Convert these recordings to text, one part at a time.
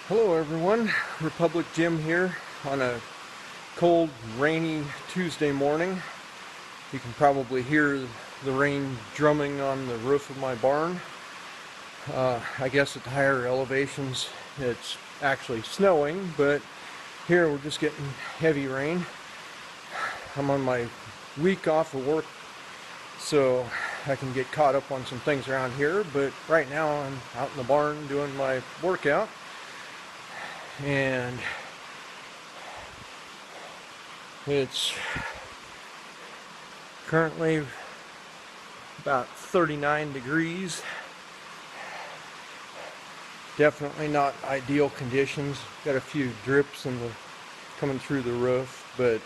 Hello everyone, Republic Jim here on a cold, rainy Tuesday morning. You can probably hear the rain drumming on the roof of my barn. I guess at the higher elevations it's actually snowing, but here we're just getting heavy rain. I'm on my week off of work so I can get caught up on some things around here, but right now I'm out in the barn doing my workout. And it's currently about 39 degrees. Definitely not ideal conditions. Got a few drips coming through the roof, but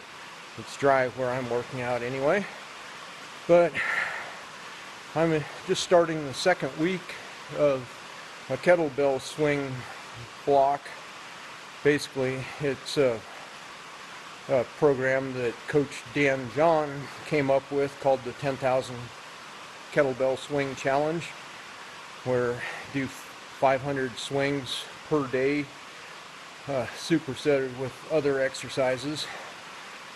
it's dry where I'm working out anyway. But I'm just starting the second week of a kettlebell swing block. Basically, it's a program that Coach Dan John came up with called the 10,000 Kettlebell Swing Challenge, where you do 500 swings per day, supersetted with other exercises.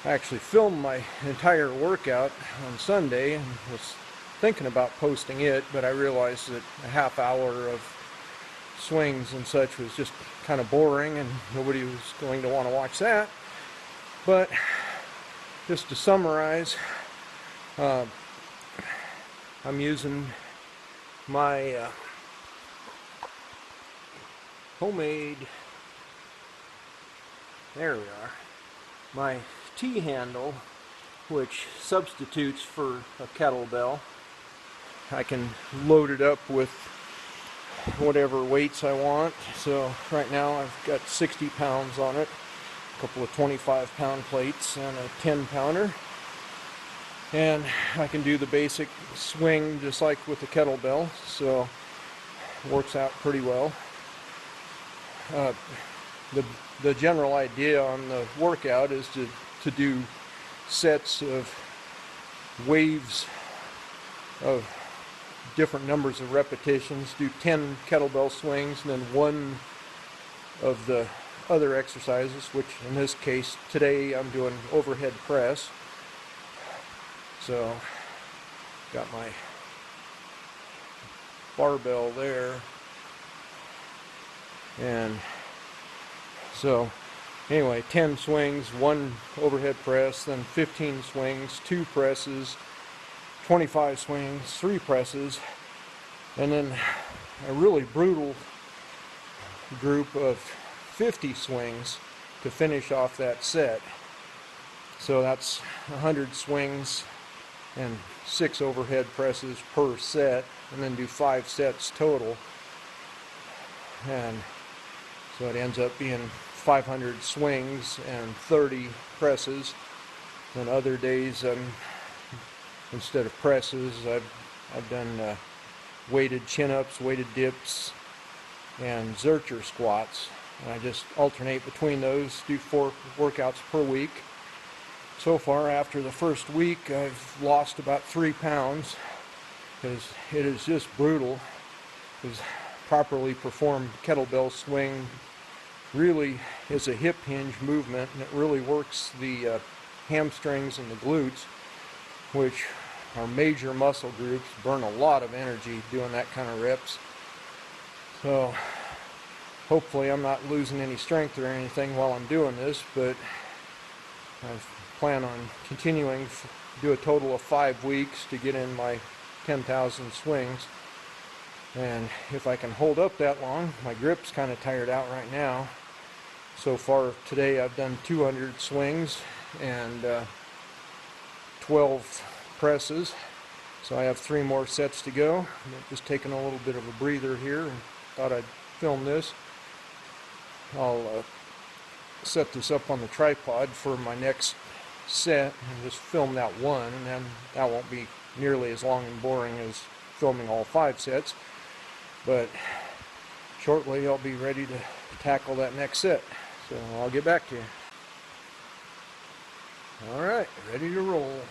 I actually filmed my entire workout on Sunday and was thinking about posting it, but I realized that a half hour of swings and such was just kind of boring and nobody was going to want to watch that. But just to summarize, I'm using my homemade, there we are, my T-handle, which substitutes for a kettlebell. I can load it up with whatever weights I want. So right now I've got 60 pounds on it, a couple of 25-pound plates and a 10-pounder, and I can do the basic swing just like with the kettlebell, so it works out pretty well. The general idea on the workout is to do sets of waves of different numbers of repetitions, do 10 kettlebell swings, and then one of the other exercises, which in this case today I'm doing overhead press. So got my barbell there, and so anyway, 10 swings, one overhead press, then 15 swings, 2 presses, 25 swings, 3 presses, and then a really brutal group of 50 swings to finish off that set. So that's 100 swings and 6 overhead presses per set, and then do 5 sets total. And so it ends up being 500 swings and 30 presses. Then other days, instead of presses, I've done weighted chin-ups, weighted dips, and zercher squats. And I just alternate between those, do 4 workouts per week. So far, after the first week, I've lost about 3 pounds, because it is just brutal. Because properly performed kettlebell swing really is a hip hinge movement, and it really works the hamstrings and the glutes, which are major muscle groups, burn a lot of energy doing that kind of reps. So hopefully I'm not losing any strength or anything while I'm doing this, but I plan on continuing to do a total of 5 weeks to get in my 10,000 swings. And if I can hold up that long, my grip's kind of tired out right now. So far today I've done 200 swings and 12 presses, so I have 3 more sets to go. I'm just taking a little bit of a breather here and thought I'd film this. I'll set this up on the tripod for my next set and just film that one, and then that won't be nearly as long and boring as filming all 5 sets, but shortly I'll be ready to tackle that next set, so I'll get back to you. Alright, ready to roll.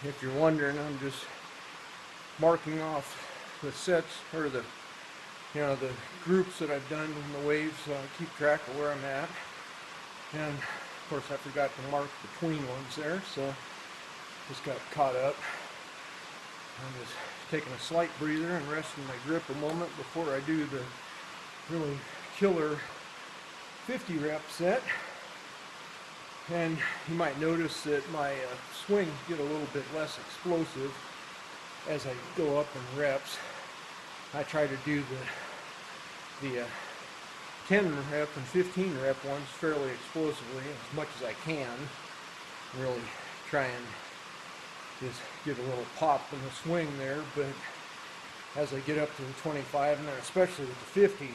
if you're wondering, I'm just marking off the sets, or the the groups that I've done in the waves, so I keep track of where I'm at. And of course I forgot to mark between ones there, so just got caught up. I'm just taking a slight breather and resting my grip a moment before I do the really killer 50 rep set. And you might notice that my swings get a little bit less explosive as I go up in reps. I try to do the 10 rep and 15 rep ones fairly explosively as much as I can. Really try and just get a little pop in the swing there, but as I get up to the 25 and then especially with the 50,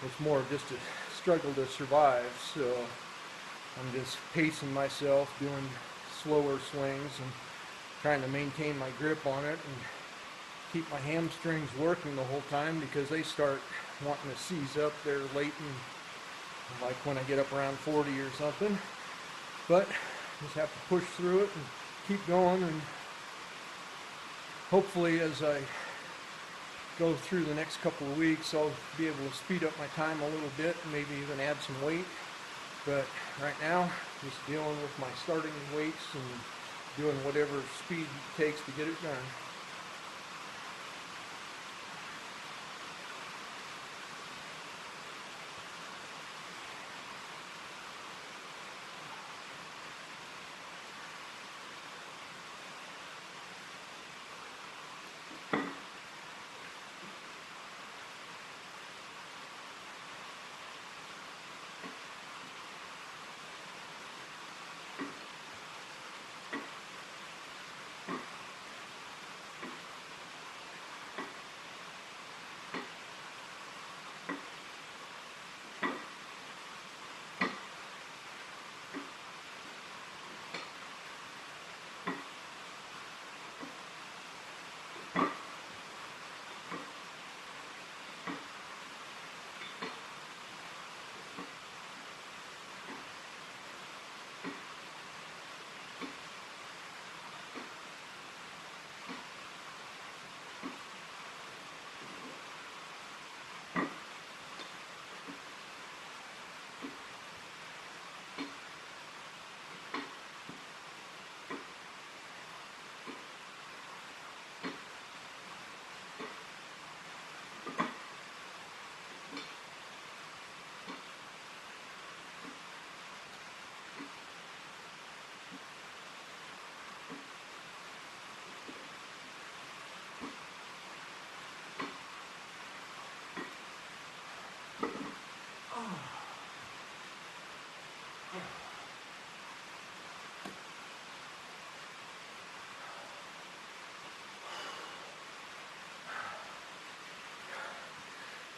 it's more just a struggle to survive. So I'm just pacing myself, doing slower swings and trying to maintain my grip on it and keep my hamstrings working the whole time, because they start wanting to seize up there late in, like when I get up around 40 or something. But just have to push through it and keep going, and hopefully as I go through the next couple of weeks I'll be able to speed up my time a little bit and maybe even add some weight. But right now, just dealing with my starting weights and doing whatever speed it takes to get it done.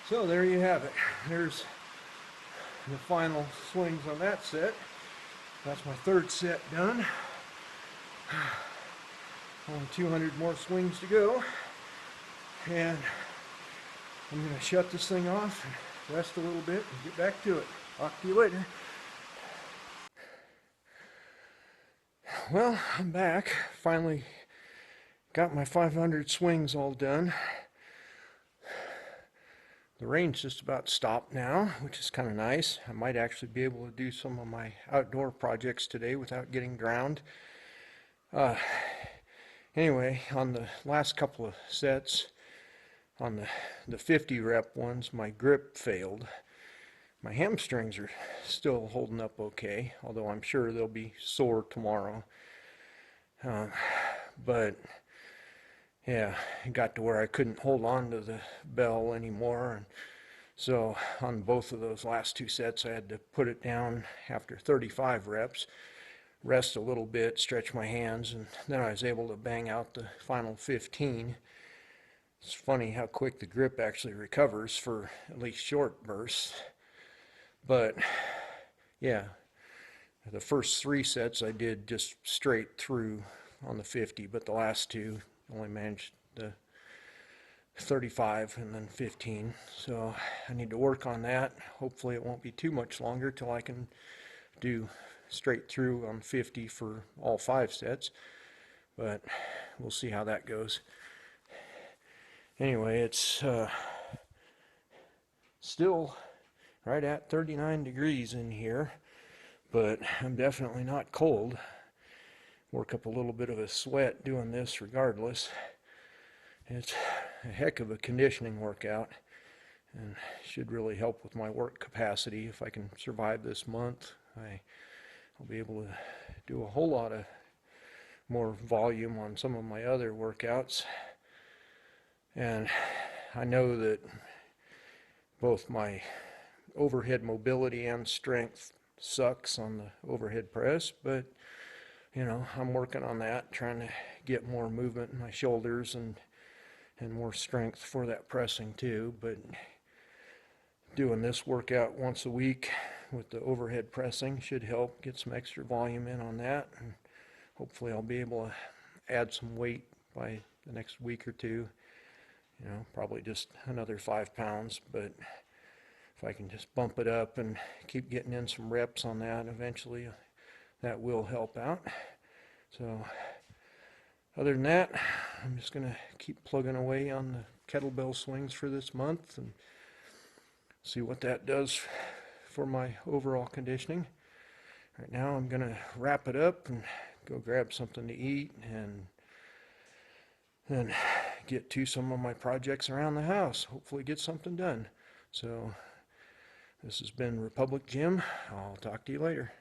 So there you have it. There's the final swings on that set. That's my third set done. Only 200 more swings to go. And I'm going to shut this thing off and rest a little bit and get back to it. Talk to you later. Well, I'm back. Finally got my 500 swings all done. The rain's just about stopped now, which is kind of nice. I might actually be able to do some of my outdoor projects today without getting drowned. Anyway, on the last couple of sets, on the 50 rep ones, my grip failed. My hamstrings are still holding up okay, although I'm sure they'll be sore tomorrow. But yeah, it got to where I couldn't hold on to the bell anymore, and so on both of those last two sets I had to put it down after 35 reps, rest a little bit, stretch my hands, and then I was able to bang out the final 15. It's funny how quick the grip actually recovers for at least short bursts. But yeah, the first three sets I did just straight through on the 50, but the last two only managed the 35 and then 15. So I need to work on that. Hopefully it won't be too much longer till I can do straight through on 50 for all 5 sets. but we'll see how that goes. Anyway, it's still right at 39 degrees in here, but I'm definitely not cold. Work up a little bit of a sweat doing this regardless. It's a heck of a conditioning workout and should really help with my work capacity. If I can survive this month, I'll be able to do a whole lot of more volume on some of my other workouts. And I know that both my overhead mobility and strength sucks on the overhead press, but you know, I'm working on that, trying to get more movement in my shoulders and more strength for that pressing too. But doing this workout once a week with the overhead pressing should help get some extra volume in on that, and hopefully I'll be able to add some weight by the next week or two. You know, probably just another 5 pounds, but if I can just bump it up and keep getting in some reps on that, eventually that will help out. So other than that, I'm just going to keep plugging away on the kettlebell swings for this month and see what that does for my overall conditioning. Right now I'm going to wrap it up and go grab something to eat and then get to some of my projects around the house. Hopefully get something done. So this has been Republic Jim. I'll talk to you later.